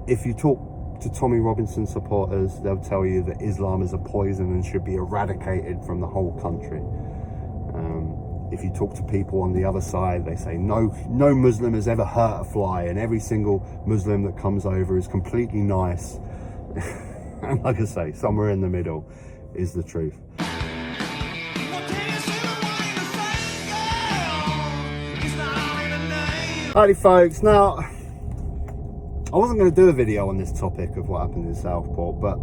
if you talk to Tommy Robinson supporters, they'll tell you that Islam is a poison and should be eradicated from the whole country. If you talk to people on the other side, they say no Muslim has ever hurt a fly, and every single Muslim that comes over is completely nice. And like I say, somewhere in the middle is the truth. Alrighty folks, now I wasn't going to do a video on this topic of what happened in Southport, but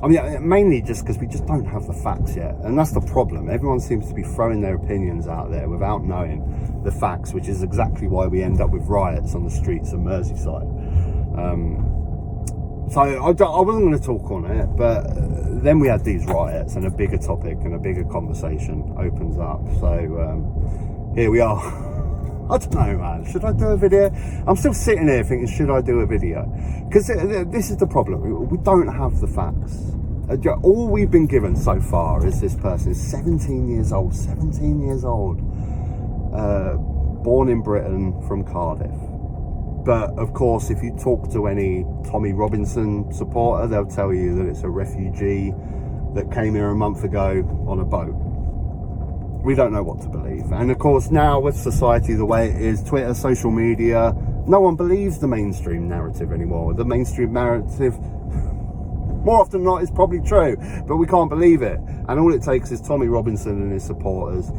I mean, mainly just because we just don't have the facts yet, and that's the problem. Everyone seems to be throwing their opinions out there without knowing the facts, which is exactly why we end up with riots on the streets of Merseyside. So I wasn't going to talk on it, but then we had these riots and a bigger topic and a bigger conversation opens up. So here we are. I don't know, man. Should I do a video? I'm still sitting here thinking, should I do a video? Because this is the problem. We don't have the facts. All we've been given so far is this person is 17 years old. 17 years old. Born in Britain from Cardiff. But, of course, if you talk to any Tommy Robinson supporter, they'll tell you that it's a refugee that came here a month ago on a boat. We don't know what to believe. And of course, now with society the way it is, Twitter, social media, no one believes the mainstream narrative anymore. The mainstream narrative, more often than not, is probably true, but we can't believe it. And all it takes is Tommy Robinson and his supporters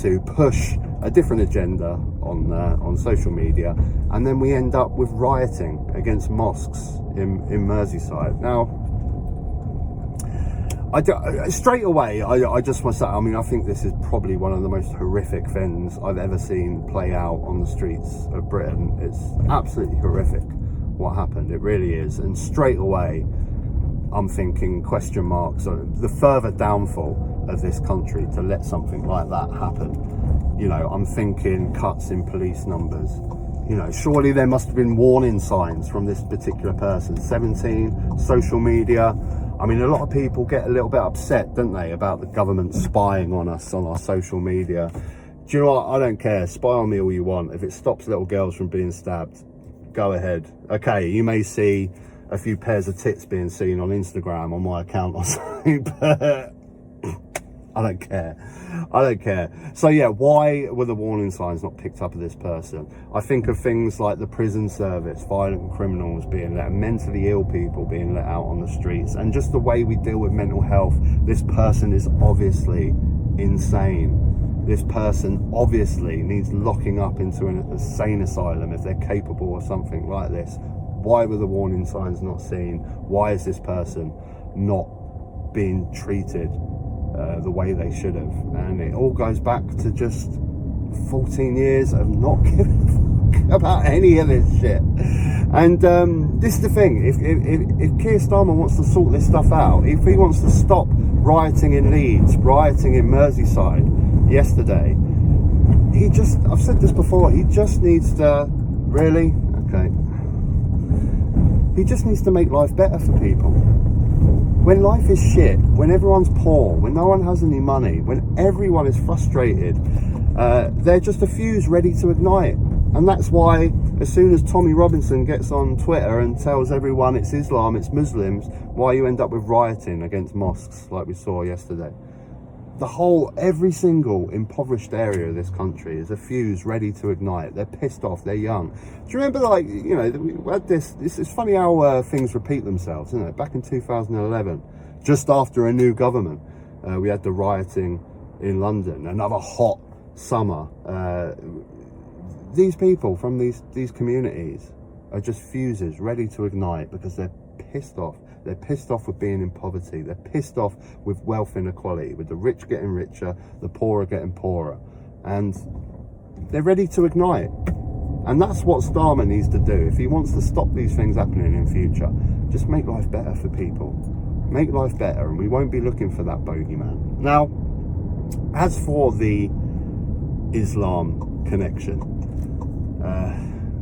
to push a different agenda on social media, and then we end up with rioting against mosques in Merseyside. Now, straight away, I just want to say, I mean, I think this is probably one of the most horrific things I've ever seen play out on the streets of Britain. It's absolutely horrific what happened. It really is. And straight away, I'm thinking question marks on the further downfall of this country to let something like that happen. You know, I'm thinking cuts in police numbers. You know, surely there must have been warning signs from this particular person. 17, social media. I mean, a lot of people get a little bit upset, don't they, about the government spying on us on our social media. Do you know what? I don't care. Spy on me all you want. If it stops little girls from being stabbed, go ahead. Okay, you may see a few pairs of tits being seen on Instagram on my account or something, but I don't care. I don't care. So yeah, why were the warning signs not picked up of this person? I think of things like the prison service, violent criminals being let, mentally ill people being let out on the streets, and just the way we deal with mental health. This person is obviously insane. This person obviously needs locking up into an insane asylum if they're capable of something like this. Why were the warning signs not seen? Why is this person not being treated the way they should have? And it all goes back to just 14 years of not giving a fuck about any of this shit. And this is the thing, if Keir Starmer wants to sort this stuff out, if he wants to stop rioting in Leeds, rioting in Merseyside yesterday, I've said this before, he just needs to, really? Okay. He just needs to make life better for people. When life is shit, when everyone's poor, when no one has any money, when everyone is frustrated, they're just a fuse ready to ignite. And that's why as soon as Tommy Robinson gets on Twitter and tells everyone it's Islam, it's Muslims, why you end up with rioting against mosques like we saw yesterday. Every single impoverished area of this country is a fuse ready to ignite. They're pissed off, they're young. Do you remember, like, you know, we had this is funny how things repeat themselves, isn't it? Back in 2011, just after a new government, we had the rioting in London, another hot summer. These people from these communities are just fuses ready to ignite because they're pissed off. They're pissed off with being in poverty. They're pissed off with wealth inequality, with the rich getting richer, the poorer getting poorer. And they're ready to ignite. And that's what Starmer needs to do. If he wants to stop these things happening in future, just make life better for people. Make life better, and we won't be looking for that bogeyman. Now, as for the Islam connection,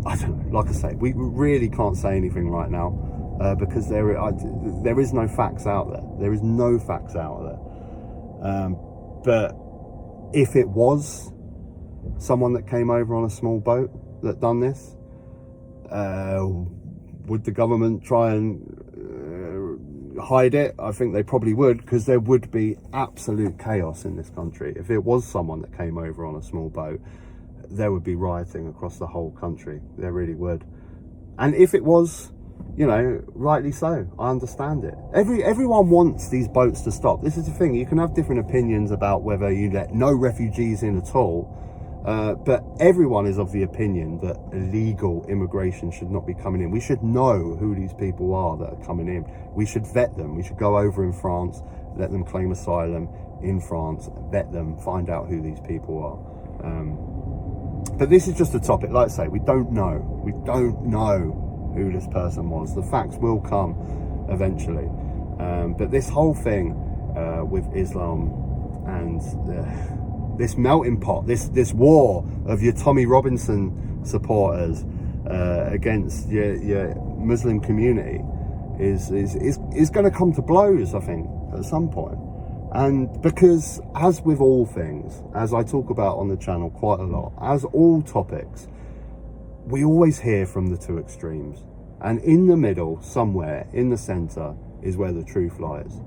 I don't know, like I say, we really can't say anything right now. Because there is no facts out there. There is no facts out there. But if it was someone that came over on a small boat that done this, Would the government try and hide it? I think they probably would, because there would be absolute chaos in this country. If it was someone that came over on a small boat, there would be rioting across the whole country. There really would. And if it was, you know, rightly so, I understand it. Everyone wants these boats to stop. This is the thing, you can have different opinions about whether you let no refugees in at all, but everyone is of the opinion that illegal immigration should not be coming in. We should know who these people are that are coming in. We should vet them. We should go over in France, let them claim asylum in France, vet them, find out who these people are. But this is just a topic, like I say, we don't know. We don't know who this person was. The facts will come eventually. But this whole thing with Islam and this melting pot, this war of your Tommy Robinson supporters against your Muslim community is going to come to blows, I think, at some point. And because, as with all things, as I talk about on the channel quite a lot, as all topics, we always hear from the two extremes. And in the middle, somewhere, in the centre, is where the truth lies.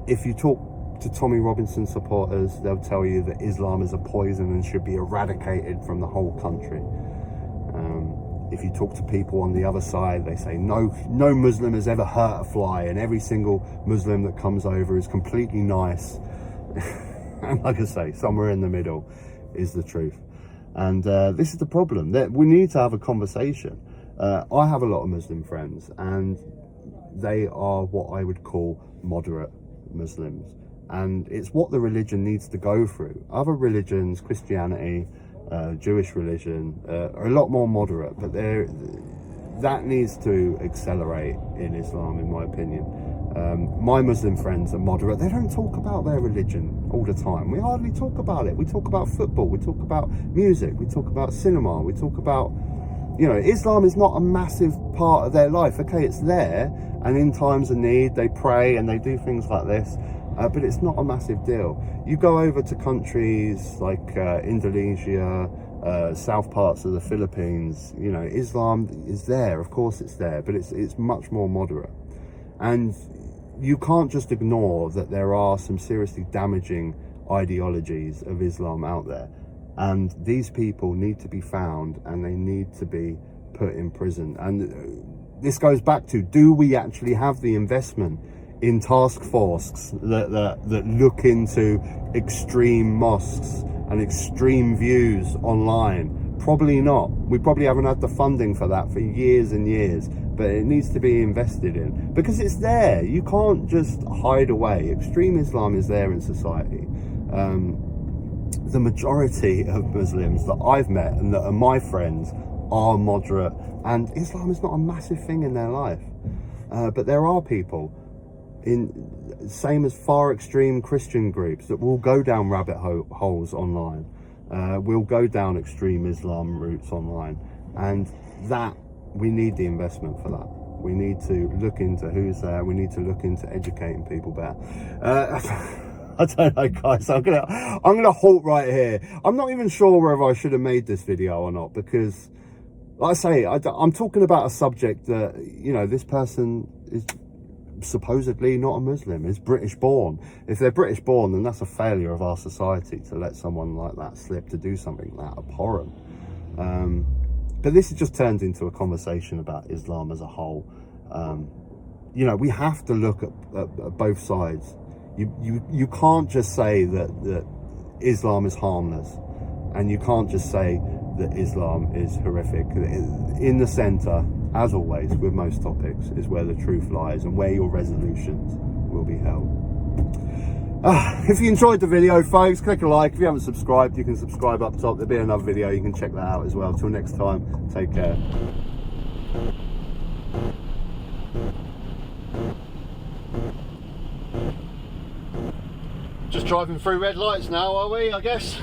If you talk to Tommy Robinson supporters, they'll tell you that Islam is a poison and should be eradicated from the whole country. If you talk to people on the other side, they say no Muslim has ever hurt a fly, and every single Muslim that comes over is completely nice. And like I say, somewhere in the middle is the truth. And this is the problem, that we need to have a conversation. I have a lot of Muslim friends, and they are what I would call moderate Muslims. And it's what the religion needs to go through. Other religions, Christianity, Jewish religion, are a lot more moderate, but that needs to accelerate in Islam, in my opinion. My Muslim friends are moderate. They don't talk about their religion all the time. We hardly talk about it. We talk about football, we talk about music, we talk about cinema, we talk about, you know, Islam is not a massive part of their life. Okay, it's there, and in times of need they pray and they do things like this, but it's not a massive deal. You go over to countries like Indonesia, south parts of the Philippines, you know, Islam is there, of course it's there, but it's much more moderate. And you can't just ignore that there are some seriously damaging ideologies of Islam out there. And these people need to be found, and they need to be put in prison. And this goes back to, do we actually have the investment in task forces that look into extreme mosques and extreme views online? Probably not. We probably haven't had the funding for that for years and years, but it needs to be invested in, because it's there. You can't just hide away. Extreme Islam is there in society. The majority of Muslims that I've met and that are my friends are moderate, and Islam is not a massive thing in their life. But there are people, same as far extreme Christian groups, that will go down rabbit holes online, will go down extreme Islam routes online, and that we need the investment for that. We need to look into who's there. We need to look into educating people better. I don't know, guys. I'm gonna halt right here. I'm not even sure whether I should have made this video or not, because, like I say, I'm talking about a subject that, you know, this person is supposedly not a Muslim, is British born. If they're British born, then that's a failure of our society to let someone like that slip, to do something that abhorrent. But this has just turned into a conversation about Islam as a whole. You know, we have to look at both sides. You can't just say that Islam is harmless, and you can't just say that Islam is horrific. In the centre, as always with most topics, is where the truth lies and where your resolutions will be held. If you enjoyed the video, folks, click a like. If you haven't subscribed, you can subscribe up top. There'll be another video, you can check that out as well. Till next time, take care. Just driving through red lights now, are we, I guess?